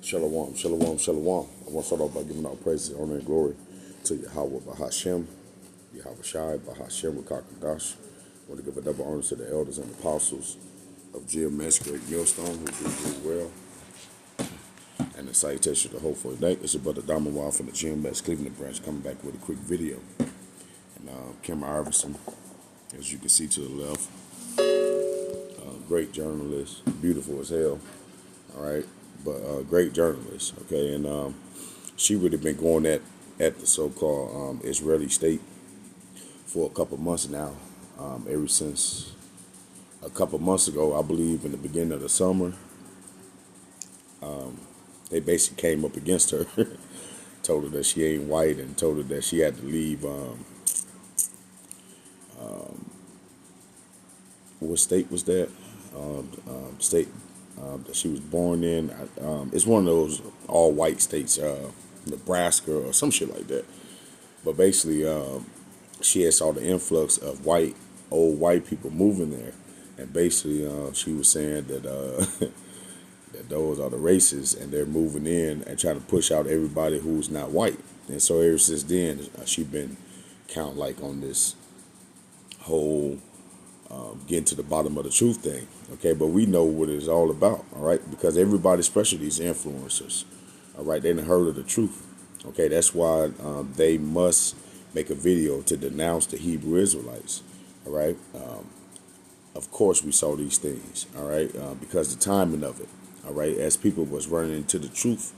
Shalom, shalom, shalom. I want to start off by giving all praises, honor, and glory to Yahweh Bahashem, Yahweh Shai, Bahashem, Rakakadash. I want to give a double honor to the elders and apostles of GMS Great Millstone who do well. And the salutation to the whole for the day. It's your brother Damawa from the GMS Cleveland branch coming back with a quick video. And Cameron Iverson, as you can see to the left, great journalist, beautiful as hell. All right. But great journalist, okay, and she really been going at the so-called Israeli state for a couple months now. Ever since a couple months ago, I believe in the beginning of the summer, they basically came up against her, told her that she ain't white, and told her that she had to leave. What state was that? State that she was born in. It's one of those all-white states, Nebraska or some shit like that. But basically, she had saw the influx of old white people moving there, and basically, she was saying that that those are the racists, and they're moving in and trying to push out everybody who's not white. And so ever since then, she's been kind of like on this whole getting to the bottom of the truth thing, okay? But we know what it's all about, all right? Because everybody, especially these influencers, all right, they done heard of the truth, okay? That's why they must make a video to denounce the Hebrew Israelites, all right? Of course, we saw these things, all right, because the timing of it, all right? As people was running into the truth,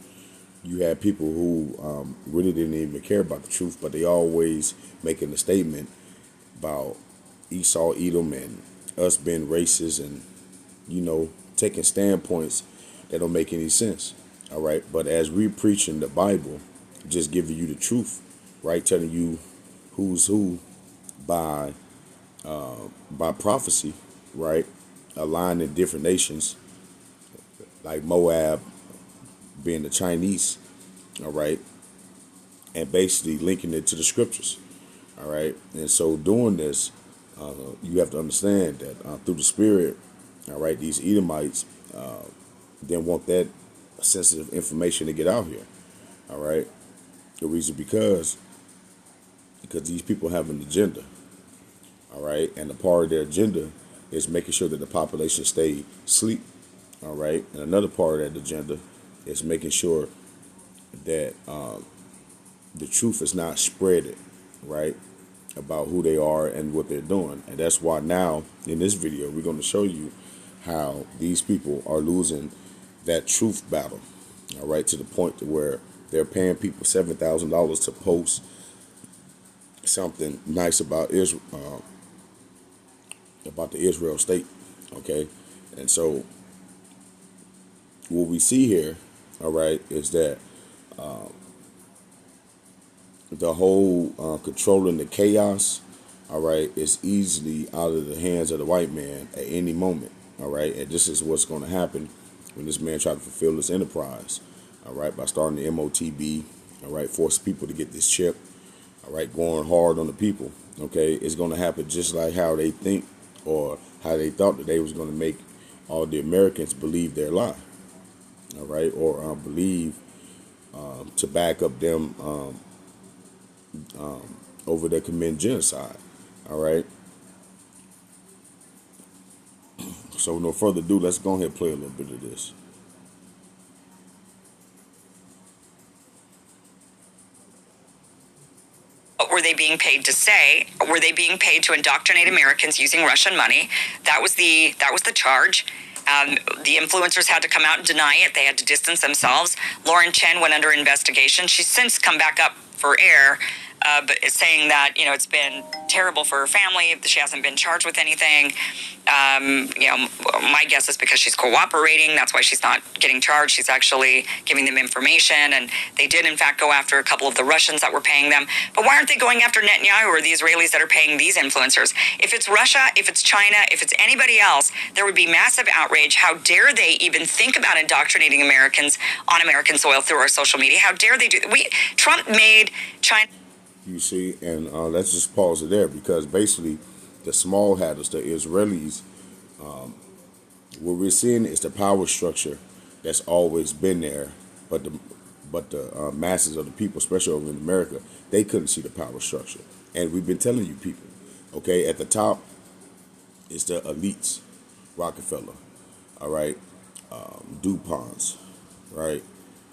you had people who really didn't even care about the truth, but they always making a statement about Esau, Edom, and us being racist and, taking standpoints that don't make any sense. All right. But as we preaching the Bible, just giving you the truth, right? Telling you who's who by prophecy, right? Aligning different nations like Moab being the Chinese, all right? And basically linking it to the scriptures, all right? And so doing this, you have to understand that through the Spirit, all right, these Edomites didn't want that sensitive information to get out here, all right? The reason because these people have an agenda, all right? And a part of their agenda is making sure that the population stay asleep, all right? And another part of that agenda is making sure that the truth is not spreaded, right? About who they are and what they're doing. And that's why now in this video we're going to show you how these people are losing that truth battle, all right, to the point to where they're paying people $7,000 to post something nice about Israel, about the Israel state, okay? And so what we see here, all right, is that the whole controlling the chaos, all right, is easily out of the hands of the white man at any moment, all right? And this is what's going to happen when this man tries to fulfill this enterprise, all right, by starting the MOTB, all right, force people to get this chip, all right, going hard on the people, okay? It's going to happen just like how they think or how they thought that they was going to make all the Americans believe their lie, all right, or believe to back up them over there committing genocide, all right? So with no further ado, let's go ahead and play a little bit of this. What were they being paid to say? Were they being paid to indoctrinate Americans using Russian money? That was the charge. The influencers had to come out and deny it. They had to distance themselves. Lauren Chen went under investigation. She's since come back up for air, but is saying that, it's been terrible for her family. She hasn't been charged with anything. My guess is because she's cooperating. That's why she's not getting charged. She's actually giving them information. And they did, in fact, go after a couple of the Russians that were paying them. But why aren't they going after Netanyahu or the Israelis that are paying these influencers? If it's Russia, if it's China, if it's anybody else, there would be massive outrage. How dare they even think about indoctrinating Americans on American soil through our social media? How dare they do that? Trump made China... You see, and let's just pause it there, because basically the small hatters, the Israelis, what we're seeing is the power structure that's always been there but the masses of the people, especially over in America, they couldn't see the power structure. And we've been telling you people, okay, at the top is the elites, Rockefeller, all right, DuPonts, right,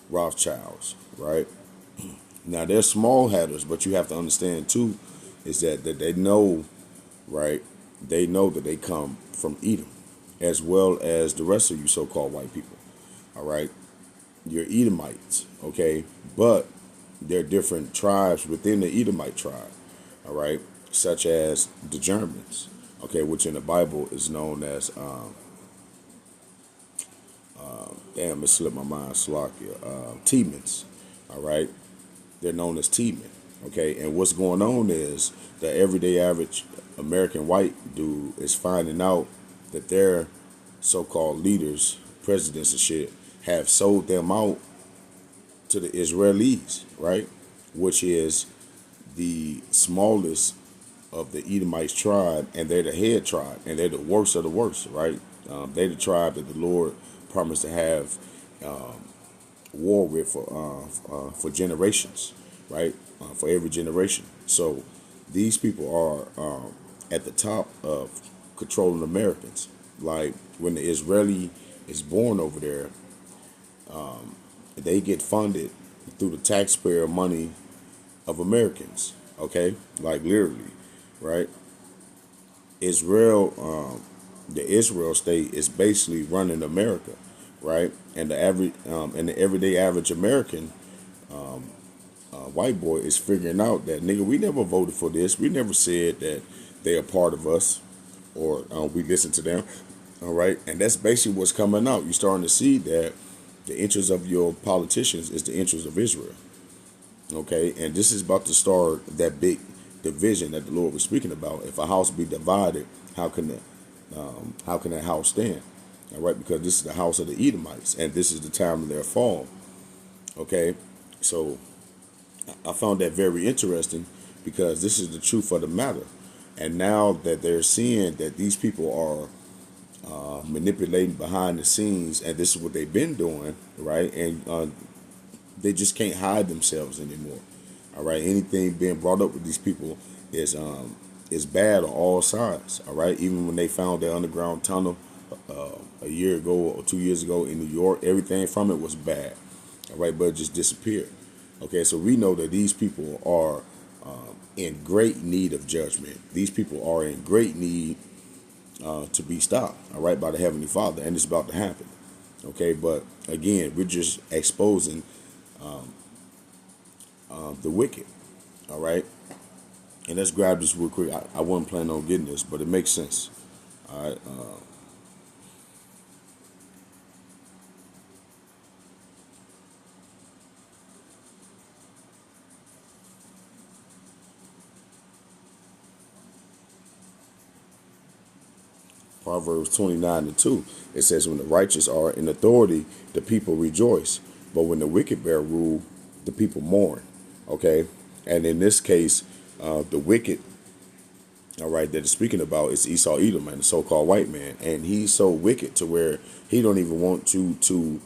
Rothschilds, right. Now they're small hatters, but you have to understand too, is that they know, right, they know that they come from Edom, as well as the rest of you so-called white people, all right. You're Edomites, okay, but there are different tribes within the Edomite tribe, all right, such as the Germans, okay, which in the Bible is known as, damn, it slipped my mind, Slovakia, Temans, all right, they're known as Teeman, okay, and what's going on is the everyday average American white dude is finding out that their so-called leaders, presidents and shit, have sold them out to the Israelis, right, which is the smallest of the Edomites tribe, and they're the head tribe, and they're the worst of the worst, right? They're the tribe that the Lord promised to have war with for generations, right? For every generation. So these people are at the top of controlling Americans. Like when the Israeli is born over there, they get funded through the taxpayer money of Americans. Okay, like literally, right? Israel, the Israel state is basically running America, right? And the everyday average American white boy is figuring out that nigga, we never voted for this. We never said that they are part of us or we listen to them. All right, and that's basically what's coming out. You're starting to see that the interest of your politicians is the interest of Israel. Okay, and this is about to start that big division that the Lord was speaking about. If a house be divided, how can that house stand? All right, because this is the house of the Edomites, and this is the time of their fall. Okay, so I found that very interesting because this is the truth of the matter. And now that they're seeing that these people are manipulating behind the scenes, and this is what they've been doing, right? And they just can't hide themselves anymore. All right, anything being brought up with these people is bad on all sides. All right, even when they found that underground tunnel a year ago or 2 years ago in New York, everything from it was bad. All right, but it just disappeared. Okay, so we know that these people are in great need of judgment. These people are in great need to be stopped, all right, by the Heavenly Father, and it's about to happen. Okay, but again, we're just exposing the wicked, all right. And let's grab this real quick. I wasn't planning on getting this, but it makes sense. All right. Proverbs 29:2. It says, when the righteous are in authority, the people rejoice. But when the wicked bear rule, the people mourn. Okay. And in this case, the wicked, all right, that it's speaking about is Esau Edom, and the so-called white man. And he's so wicked to where he don't even want you to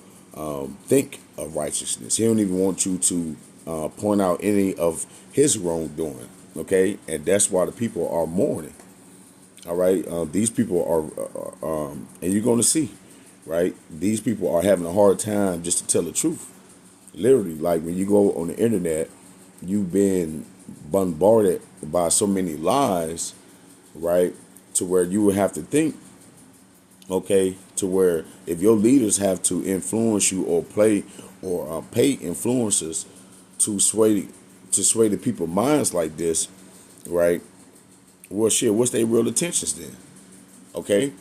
think of righteousness. He don't even want you to point out any of his wrongdoing. Okay. And that's why the people are mourning. All right, these people are, and you're going to see, right? These people are having a hard time just to tell the truth. Literally, like when you go on the internet, you've been bombarded by so many lies, right? To where you would have to think, okay, to where if your leaders have to influence you or play or pay influencers to sway the people's minds like this, right? Well, shit, what's their real intentions then? Okay?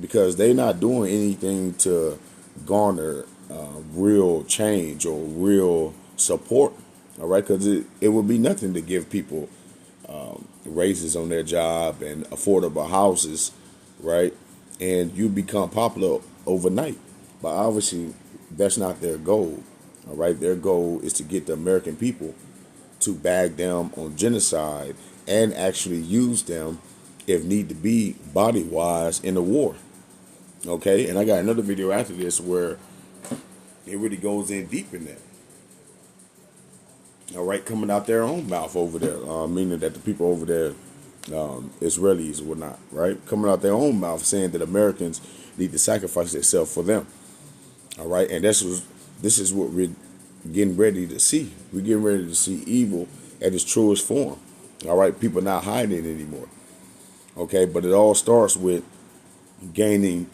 Because they're not doing anything to garner real change or real support. All right? Because it would be nothing to give people raises on their job and affordable houses, right? And you become popular overnight. But obviously, that's not their goal. All right? Their goal is to get the American people to bag them on genocide and actually use them if need to be body wise in the war. Okay, and I got another video after this where It really goes in deep in that. All right, coming out their own mouth over there, meaning that the people over there, Israelis or whatnot, right, coming out their own mouth saying that Americans need to sacrifice themselves for them. All right, and this is what we're getting ready to see. We're getting ready to see evil at its truest form. All right, people not hiding it anymore. Okay, but it all starts with gaining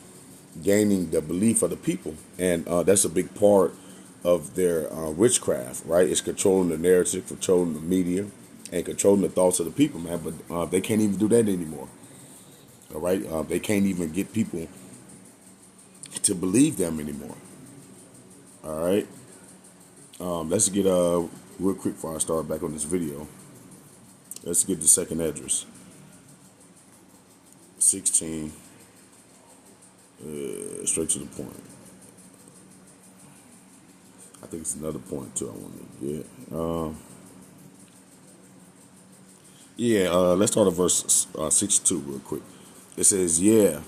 the belief of the people, and that's a big part of their witchcraft, right? It's controlling the narrative, controlling the media, and controlling the thoughts of the people, man. But they can't even do that anymore. All right, they can't even get people to believe them anymore. All right, let's get real quick before I start back on this video. Let's get the second address, 16. Straight to the point. I think it's another point too I want to get. Let's start at verse 62 real quick. It says, "Yeah,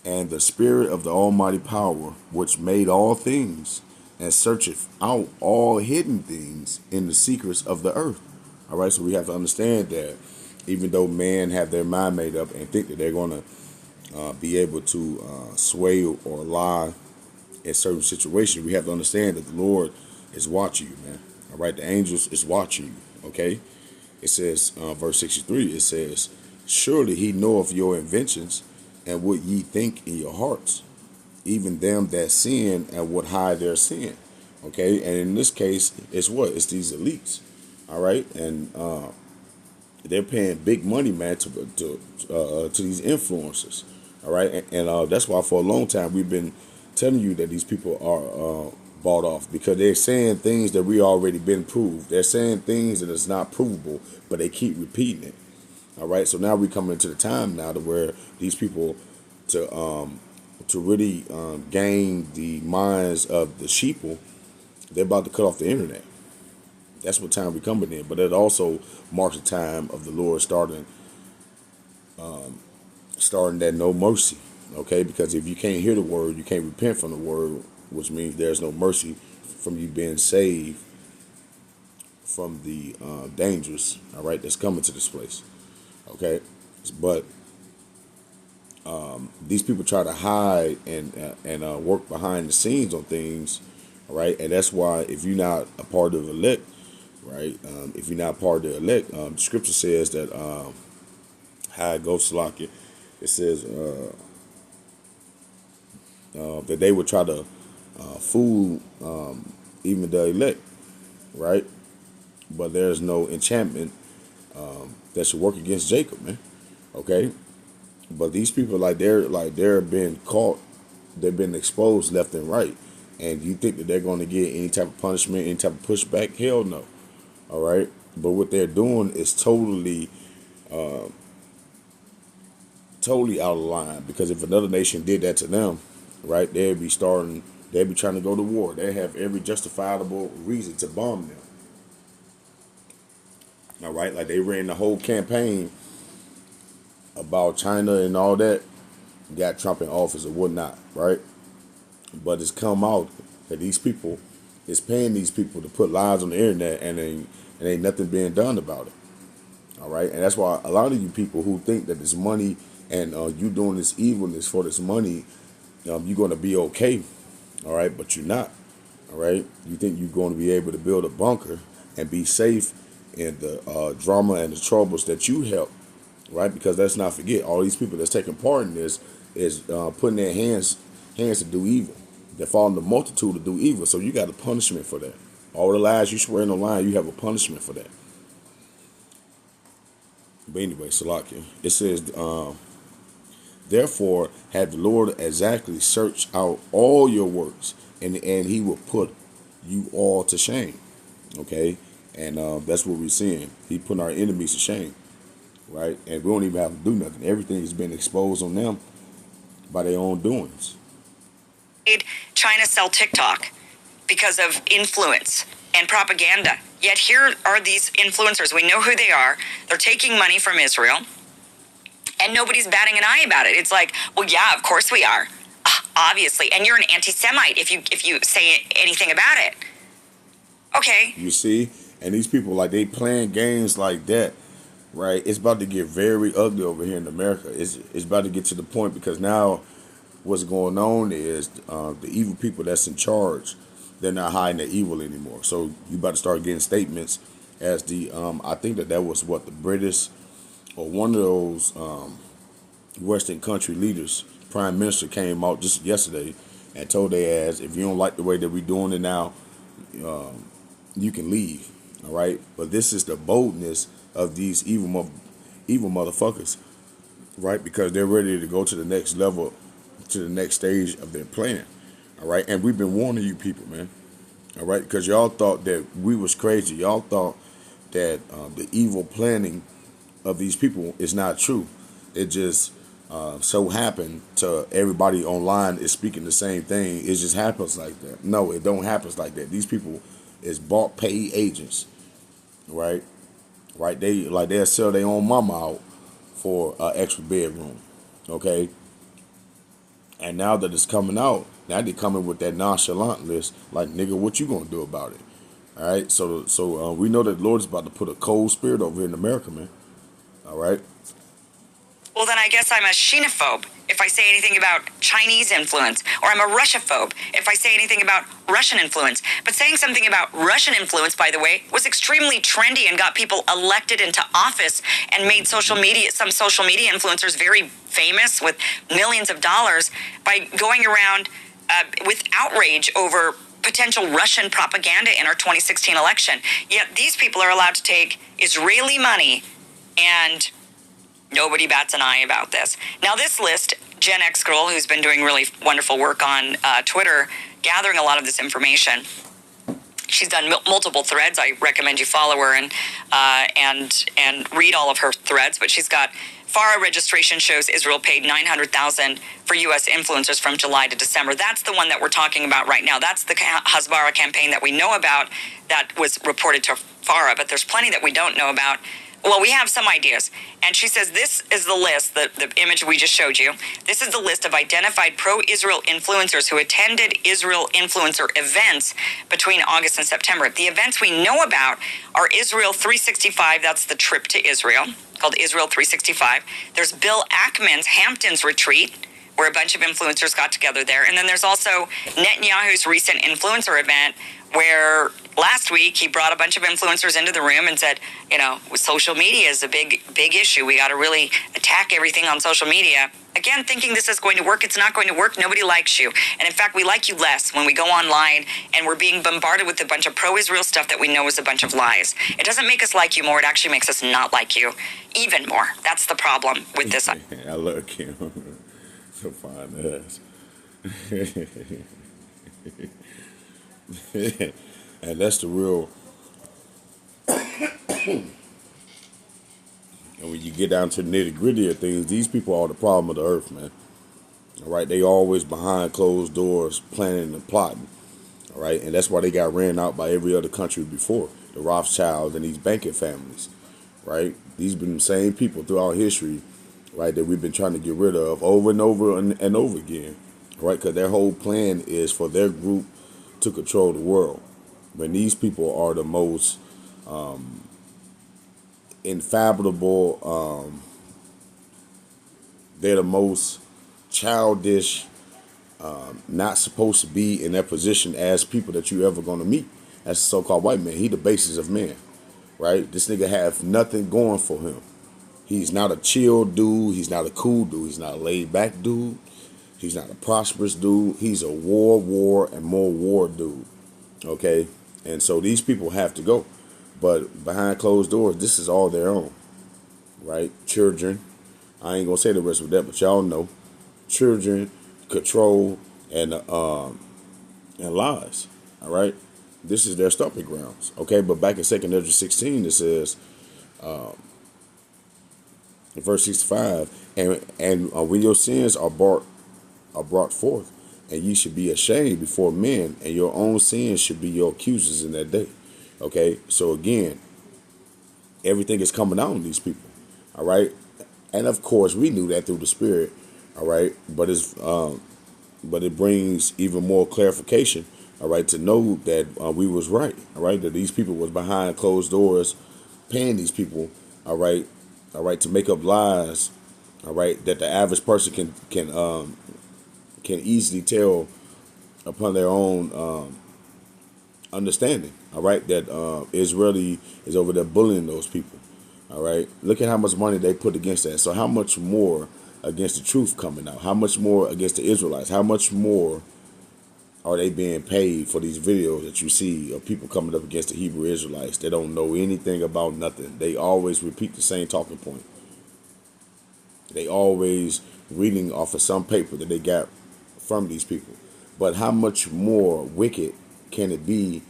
and the Spirit of the Almighty Power, which made all things, and searcheth out all hidden things in the secrets of the earth." All right, so we have to understand that even though man have their mind made up and think that they're going to be able to sway or lie in certain situations, we have to understand that the Lord is watching you, man. All right, the angels is watching you. Okay, it says, verse 63. It says, "Surely He knoweth your inventions, and what ye think in your hearts, even them that sin and would hide their sin." Okay, and in this case, it's what? It's these elites. All right, and they're paying big money, man, to these influencers. All right, and that's why for a long time we've been telling you that these people are bought off, because they're saying things that we already been proved. They're saying things that is not provable, but they keep repeating it. All right, so now we come into the time now to where these people to really gain the minds of the sheeple, they're about to cut off the internet. That's what time we're coming in. But it also marks the time of the Lord starting that no mercy. Okay, because if you can't hear the word, you can't repent from the word, which means there's no mercy from you being saved from the dangers. All right, that's coming to this place. Okay, but these people try to hide and work behind the scenes on things. All right, and that's why if you're not a part of the elect, right? If you're not part of the elect, the scripture says that how it goes to lock it. It says that they would try to fool even the elect, right? But there's no enchantment that should work against Jacob, man. Okay, but these people they're being caught, they've been exposed left and right, and you think that they're going to get any type of punishment, any type of pushback? Hell no. All right, but what they're doing is totally out of line, because if another nation did that to them, right, they'd be trying to go to war. They have every justifiable reason to bomb them. All right, like they ran the whole campaign about China and all that, got Trump in office or whatnot, right? But it's come out that these people is paying these people to put lies on the internet, and ain't nothing being done about it. All right, and that's why a lot of you people who think that this money and you doing this evilness for this money, you're going to be okay. All right, but you're not. All right, you think you're going to be able to build a bunker and be safe in the drama and the troubles that you help, right? Because let's not forget, all these people that's taking part in this is putting their hands to do evil. They're following the multitude to do evil. So you got a punishment for that. All the lies you swear in the line, you have a punishment for that. But anyway, Salakia, it says, "Therefore had the Lord exactly searched out all your works, and He will put you all to shame." Okay, and that's what we're seeing. He putting our enemies to shame, right? And we don't even have to do nothing. Everything has been exposed on them by their own doings. China sell TikTok because of influence and propaganda. Yet here are these influencers. We know who they are. They're taking money from Israel, and nobody's batting an eye about it. It's like, well, yeah, of course we are. obviously, and you're an anti-Semite if you say anything about it. Okay. You see? And these people, like, they playing games like that, right? It's about to get very ugly over here in America. It's about to get to the point because now what's going on is the evil people that's in charge, they're not hiding their evil anymore. So you about to start getting statements as the I think that was what the British or one of those Western country leaders, prime minister, came out just yesterday and told their ass, if you don't like the way that we're doing it now, you can leave. All right, but this is the boldness of these evil motherfuckers, right? Because they're ready to go to the next level, to the next stage of their plan. All right, and we've been warning you people, man. All right, because y'all thought that we was crazy. Y'all thought that the evil planning of these people is not true. It just so happened to everybody online is speaking the same thing. It just happens like that. No, it don't happen like that. These people is bought paid agents, right? Right? They'll sell their own mama out for an extra bedroom, okay? And now that it's coming out, now they coming with that nonchalant list, like, nigga, what you gonna do about it? All right, so we know that the Lord is about to put a cold spirit over here in America, man. All right. Well, then I guess I'm a xenophobe if I say anything about Chinese influence, or I'm a Russiaphobe if I say anything about Russian influence. But saying something about Russian influence, by the way, was extremely trendy and got people elected into office and made some social media influencers very famous with millions of dollars by going around with outrage over potential Russian propaganda in our 2016 election. Yet these people are allowed to take Israeli money, and nobody bats an eye about this. Now, this list, Gen X Girl, who's been doing really wonderful work on Twitter, gathering a lot of this information. She's done multiple threads. I recommend you follow her and read all of her threads. But she's got FARA registration shows Israel paid $900,000 for U.S. influencers from July to December. That's the one that we're talking about right now. That's the Hasbara campaign that we know about that was reported to FARA. But there's plenty that we don't know about. Well, we have some ideas. And she says this is the list, the image we just showed you. This is the list of identified pro-Israel influencers who attended Israel influencer events between August and September. The events we know about are Israel 365, that's the trip to Israel, called Israel 365. There's Bill Ackman's Hamptons retreat, where a bunch of influencers got together there. And then there's also Netanyahu's recent influencer event, where last week he brought a bunch of influencers into the room and said, you know, social media is a big issue. We got to really attack everything on social media. Again, thinking this is going to work. It's not going to work. Nobody likes you. And in fact, we like you less when we go online and we're being bombarded with a bunch of pro-Israel stuff that we know is a bunch of lies. It doesn't make us like you more. It actually makes us not like you even more. That's the problem with this. I love Kim. So fine ass. And that's the real. And when you get down to the nitty gritty of things, these people are the problem of the earth, man. All right, they always behind closed doors planning and plotting. All right, and that's why they got ran out by every other country before, the Rothschilds and these banking families. Right, these been the same people throughout history, right, that we've been trying to get rid of over and over and over again. Right, because their whole plan is for their group to control the world. When these people are the most infathomable, they're the most childish, not supposed to be in that position as people that you ever going to meet. That's the so-called white man. He the basis of man, right? This nigga have nothing going for him. He's not a chill dude. He's not a cool dude. He's not a laid-back dude. He's not a prosperous dude. He's a war, and more war dude. Okay? And so these people have to go. But behind closed doors, this is all their own. Right? Children. I ain't going to say the rest of that, but y'all know. Children, control, and lies. All right? This is their stomping grounds. Okay? But back in 2 Ezra 16, it says, in verse 65, and when your sins are brought forth, and ye should be ashamed before men, and your own sins should be your accusers in that day. Okay, so again, everything is coming out on these people. All right, and of course we knew that through the Spirit. All right, but it's but it brings even more clarification, all right, to know that we was right, all right, that these people was behind closed doors paying these people, all right, to make up lies, all right, that the average person can easily tell upon their own understanding, all right, that Israeli is over there bullying those people, all right. Look at how much money they put against that. So how much more against the truth coming out? How much more against the Israelites? How much more are they being paid for these videos that you see of people coming up against the Hebrew Israelites? They don't know anything about nothing. They always repeat the same talking point. They always reading off of some paper that they got from these people. But how much more wicked can it be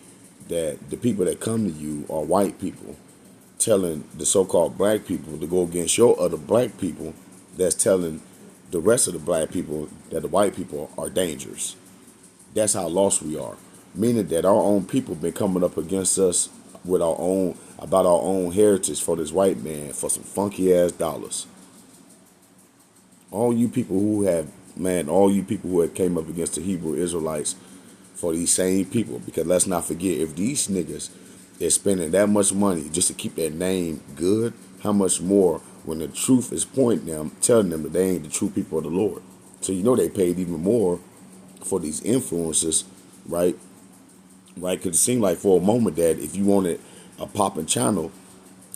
that the people that come to you are white people telling the so-called black people to go against your other black people that's telling the rest of the black people that the white people are dangerous? That's how lost we are. Meaning that our own people been coming up against us with our own about our own heritage for this white man for some funky ass dollars. All you people who have all you people who have came up against the Hebrew Israelites for these same people, because let's not forget, if these niggas is spending that much money just to keep their name good, how much more when the truth is pointing them, telling them that they ain't the true people of the Lord. So you know they paid even more for these influences, right? Right? Because it seemed like for a moment that if you wanted a popping channel,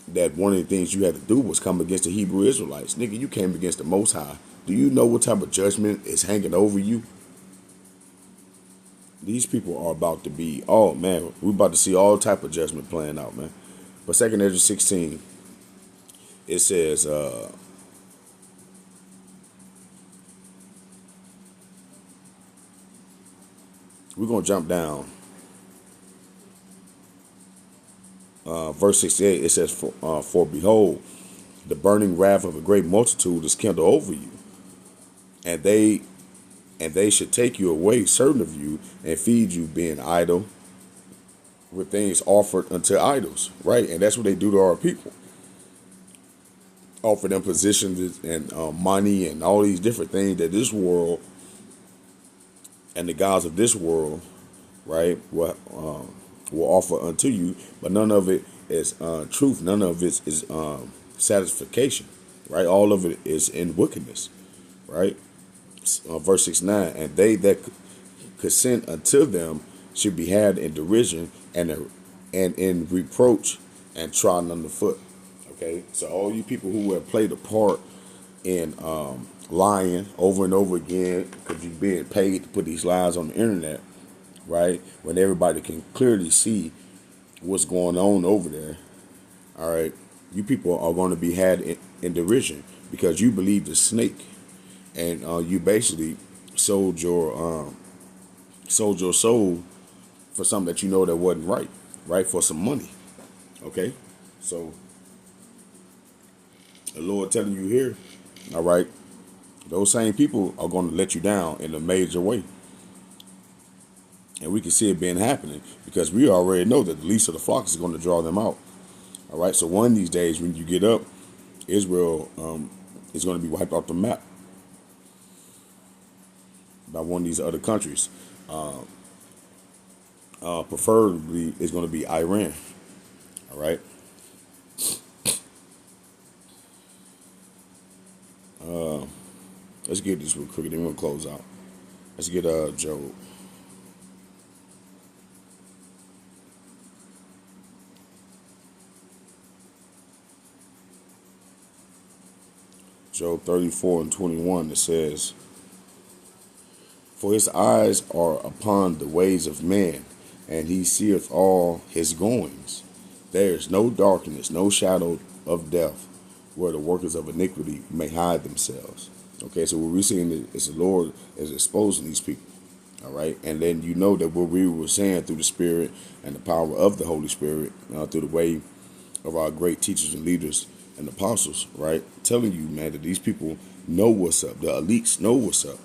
that one of the things you had to do was come against the Hebrew Israelites. Nigga, you came against the Most High. Do you know what type of judgment is hanging over you? These people are about to be, oh man, we're about to see all type of judgment playing out, man. But 2 Ezra 16, it says, we're going to jump down. Verse 68, it says, for behold, the burning wrath of a great multitude is kindled over you, and they should take you away, certain of you, and feed you, being idle, with things offered unto idols, right? And that's what they do to our people. Offer them positions and money and all these different things that this world and the gods of this world, right, will offer unto you, but none of it is truth. None of it is satisfaction, right? All of it is in wickedness, right? Verse 69, and they that consent unto them should be had in derision and in reproach and trodden underfoot. Okay, so all you people who have played a part in lying over and over again because you're being paid to put these lies on the internet, right? When everybody can clearly see what's going on over there, all right? You people are going to be had in derision because you believe the snake, and you basically sold your soul for something that you know that wasn't right, right? For some money, okay? So the Lord telling you here, all right, those same people are going to let you down in a major way. And we can see it being happening because we already know that the least of the flocks is going to draw them out. All right, so one of these days when you get up, Israel is going to be wiped off the map by one of these other countries. Preferably, it's going to be Iran. All right. Let's get this real quick. Then we're going to close out. Let's get Job. Job 34:21, it says, for his eyes are upon the ways of man, and he seeth all his goings. There is no darkness, no shadow of death, where the workers of iniquity may hide themselves. Okay, so what we're seeing is the Lord is exposing these people. All right, and then you know that what we were saying through the Spirit and the power of the Holy Spirit, through the way of our great teachers and leaders and apostles, right? Telling you, man, that these people know what's up. The elites know what's up.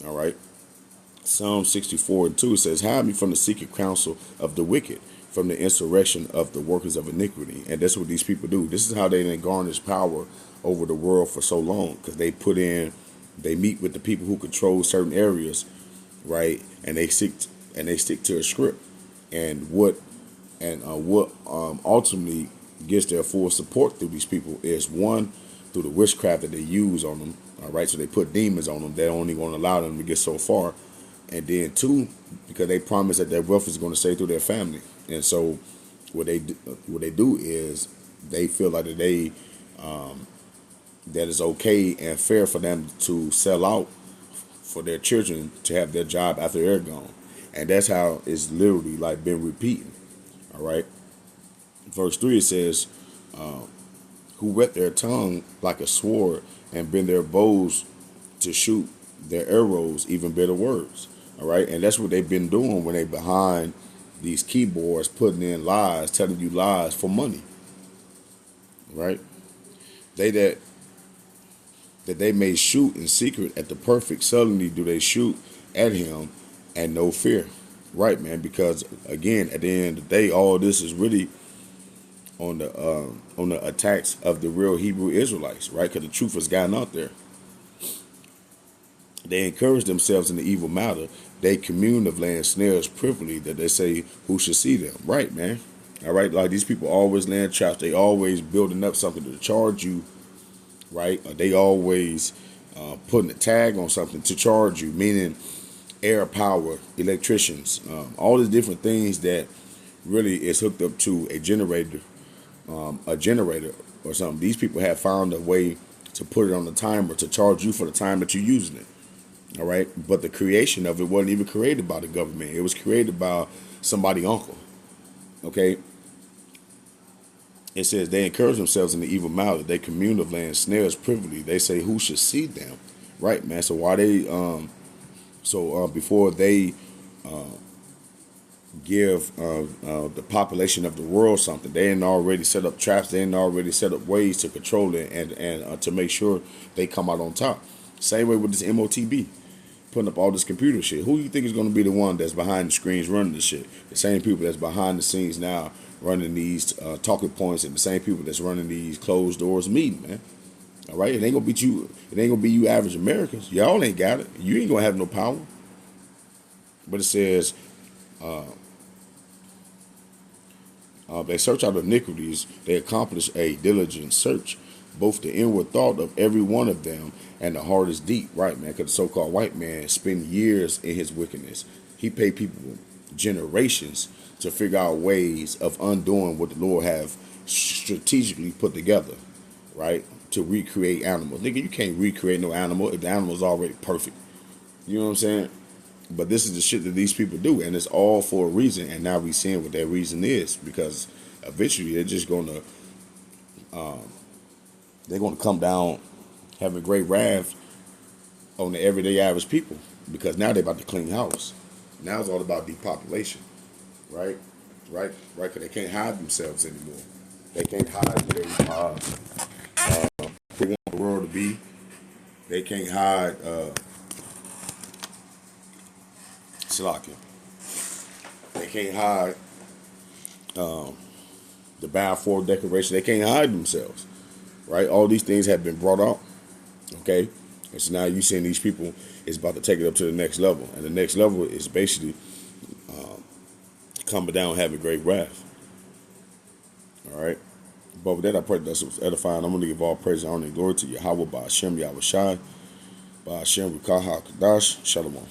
All right. Psalm 64:2 says, hide me from the secret counsel of the wicked, from the insurrection of the workers of iniquity. And that's what these people do. This is how they didn't garnish power over the world for so long, because they put in They meet with the people who control certain areas, right? And they stick to a script. And what ultimately gets their full support through these people is one, through the witchcraft that they use on them. All right, so they put demons on them. They're only going to allow them to get so far. And then two, because they promise that their wealth is going to stay through their family. And so what they do is they feel like that it's okay and fair for them to sell out for their children to have their job after they're gone. And that's how it's literally like been repeating. All right. Verse 3, it says, who wet their tongue like a sword and bend their bows to shoot their arrows, even bitter words. All right. And that's what they've been doing when they behind these keyboards, putting in lies, telling you lies for money. Right. They that they may shoot in secret at the perfect, suddenly do they shoot at him and no fear. Right, man, because again, at the end of the day, all this is really on the attacks of the real Hebrew Israelites, right? Because the truth has gotten out there. They encourage themselves in the evil matter. They commune of land snares privily that they say who should see them. Right, man. All right, like these people always land traps. They always building up something to charge you, right? Or they always putting a tag on something to charge you, meaning air power, electricians, all these different things that really is hooked up to a generator or something. These people have found a way to put it on the timer to charge you for the time that you're using it. All right, but the creation of it wasn't even created by the government. It was created by somebody's uncle. Okay. It says they encourage themselves in the evil mouth. They commune of land snares privily. They say who should see them. Right, man. So why they before they give the population of the world something, they ain't already set up traps. They ain't already set up ways to control it and to make sure they come out on top. Same way with this MOTB, putting up all this computer shit. Who do you think is going to be the one that's behind the screens running this shit? The same people that's behind the scenes now running these talking points, and the same people that's running these closed doors meeting, man. All right, it ain't gonna beat you. It ain't gonna be you average Americans. Y'all ain't got it. You ain't gonna have no power. But it says, they search out iniquities. They accomplish a diligent search, both the inward thought of every one of them and the heart is deep. Right, man? Because the so-called white man spent years in his wickedness. He paid people generations to figure out ways of undoing what the Lord have strategically put together, right? To recreate animals. Nigga, you can't recreate no animal if the animal is already perfect. You know what I'm saying? But this is the shit that these people do, and it's all for a reason. And now we seeing what that reason is, because eventually they're just gonna come down having great wrath on the everyday average people, because now they're about to clean house. Now it's all about depopulation, right? Because they can't hide themselves anymore. They can't hide who they want the world to be. They can't hide Slovakia. They can't hide the Balfour Declaration. They can't hide themselves, right? All these things have been brought out, okay? And so now you seeing these people is about to take it up to the next level. And the next level is basically coming down having great wrath, all right? But with that, I pray that was edifying. I'm going to give all praise and honor and glory to Yahweh, by Hashem, Yahweh Shai, by Hashem, Rukaha, Kadash, Shalom.